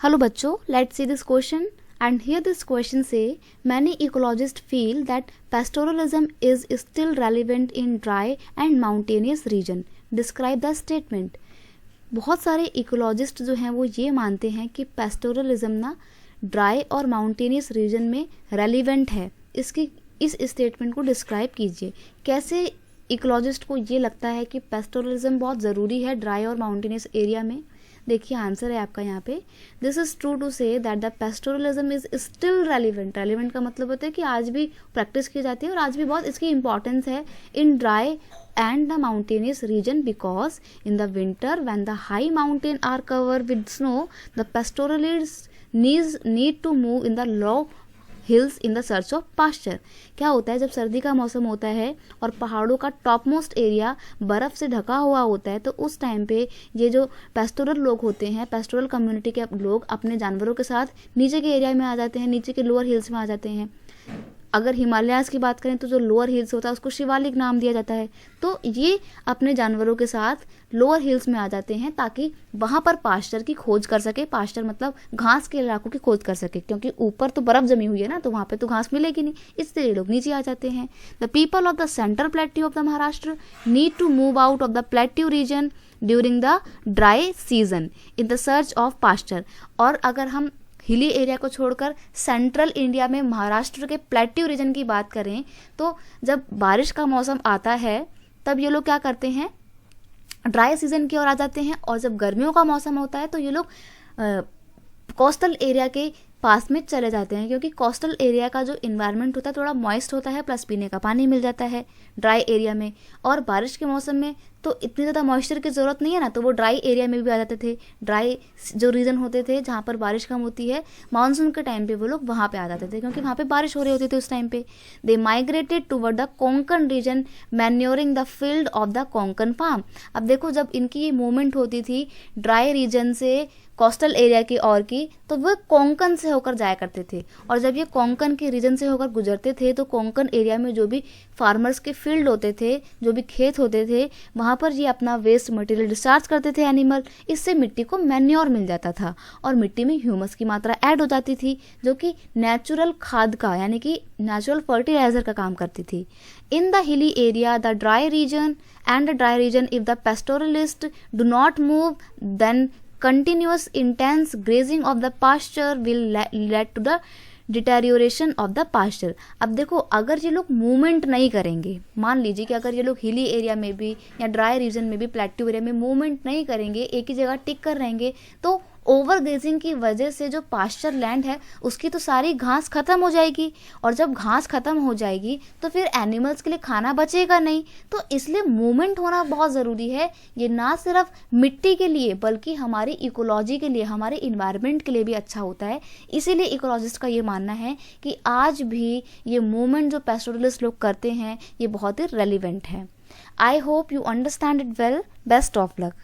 Hello बच्चों, let's see this question. And here this question say, many ecologists feel that pastoralism is still relevant in dry and mountainous region. Describe the statement. बहुत सारे ecologist जो हैं वो ये मानते हैं कि पेस्टोरलिज्म ना ड्राई और माउंटेनियस रीजन में रेलिवेंट है. इस स्टेटमेंट को डिस्क्राइब कीजिए. कैसे इकोलॉजिस्ट को ये लगता है कि पेस्टोरलिज्म बहुत ज़रूरी है ड्राई और माउंटेनियस एरिया में. देखिए आंसर है आपका यहाँ पे. This is true to say that the pastoralism is still relevant. Relevant का मतलब होता है कि आज भी प्रैक्टिस की जाती है और आज भी बहुत इसकी इंपॉर्टेंस है in dry and the mountainous region, because in the winter when the high mountain are covered with snow, the pastoralists need to move in the low hills in the search of pasture. क्या होता है, जब सर्दी का मौसम होता है और पहाड़ों का टॉप मोस्ट एरिया बर्फ़ से ढका हुआ होता है, तो उस टाइम पे ये जो पेस्टोरल लोग होते हैं, पेस्टोरल कम्युनिटी के लोग अपने जानवरों के साथ नीचे के एरिया में आ जाते हैं, नीचे के लोअर हिल्स में आ जाते हैं. अगर हिमालयाज़ की बात करें तो जो लोअर हिल्स होता है उसको शिवालिक नाम दिया जाता है. तो ये अपने जानवरों के साथ लोअर हिल्स में आ जाते हैं ताकि वहाँ पर पास्चर की खोज कर सके. पास्चर मतलब घास के इलाकों की खोज कर सके, क्योंकि ऊपर तो बर्फ़ जमी हुई है ना, तो वहाँ पे तो घास मिलेगी नहीं, इसलिए लोग नीचे आ जाते हैं. The people of the central plateau of the Maharashtra need to move out of the plateau region during the dry season in the search of pasture. और अगर हम हिली एरिया को छोड़कर सेंट्रल इंडिया में महाराष्ट्र के प्लेट्यू रीजन की बात करें, तो जब बारिश का मौसम आता है तब ये लोग क्या करते हैं, ड्राई सीजन की ओर आ जाते हैं. और जब गर्मियों का मौसम होता है तो ये लोग कोस्टल एरिया के पास में चले जाते हैं, क्योंकि कोस्टल एरिया का जो इन्वायरमेंट होता है थोड़ा मॉइस्ट होता है, प्लस पीने का पानी मिल जाता है ड्राई एरिया में. और बारिश के मौसम में तो इतनी ज़्यादा मॉइस्चर की ज़रूरत नहीं है ना, तो वो ड्राई एरिया में भी आ जाते थे. ड्राई जो रीजन होते थे जहाँ पर बारिश कम होती है, मानसून के टाइम पे वो लोग वहाँ पे आ जाते थे, क्योंकि वहाँ पे बारिश हो रही होती थी उस टाइम पे. They migrated toward the Konkan region manuring the field of the Konkan farm. अब देखो, जब इनकी ये मूवमेंट होती थी ड्राई रीजन से कोस्टल एरिया की ओर की, तो वो कोंकण से होकर जाया करते थे. और जब ये कोंकण के रीजन से होकर गुजरते थे तो कोंकण एरिया में जो भी फार्मर्स के फील्ड होते थे, जो भी खेत होते थे, वहाँ पर ये अपना वेस्ट मटेरियल डिस्चार्ज करते थे एनिमल. इससे मिट्टी को मैन्योर मिल जाता था और मिट्टी में ह्यूमस की मात्रा ऐड हो जाती थी, जो कि नेचुरल खाद का यानी कि नेचुरल फर्टिलाइजर का काम करती थी. In the hilly area the dry region and the dry region if the pastoralist do not move, then continuous intense grazing of the pasture will lead to the deterioration of the pasture. अब देखो, अगर ये लोग movement नहीं करेंगे, मान लीजिए कि अगर ये लोग हिली एरिया में भी या ड्राई रीजन में भी प्लेट्यू एरिया में मूवमेंट नहीं करेंगे, एक ही जगह टिक कर रहेंगे, तो ओवर ग्रेजिंग की वजह से जो पास्चर लैंड है उसकी तो सारी घास खत्म हो जाएगी. और जब घास खत्म हो जाएगी तो फिर एनिमल्स के लिए खाना बचेगा नहीं. तो इसलिए मूवमेंट होना बहुत ज़रूरी है. ये ना सिर्फ मिट्टी के लिए बल्कि हमारी इकोलॉजी के लिए, हमारे इन्वायरमेंट के लिए भी अच्छा होता है. इसीलिए इकोलॉजिस्ट का ये मानना है कि आज भी ये मूवमेंट जो पेस्टोरलिस्ट लोग करते हैं ये बहुत ही रेलिवेंट है. I hope you understand it well. Best of luck.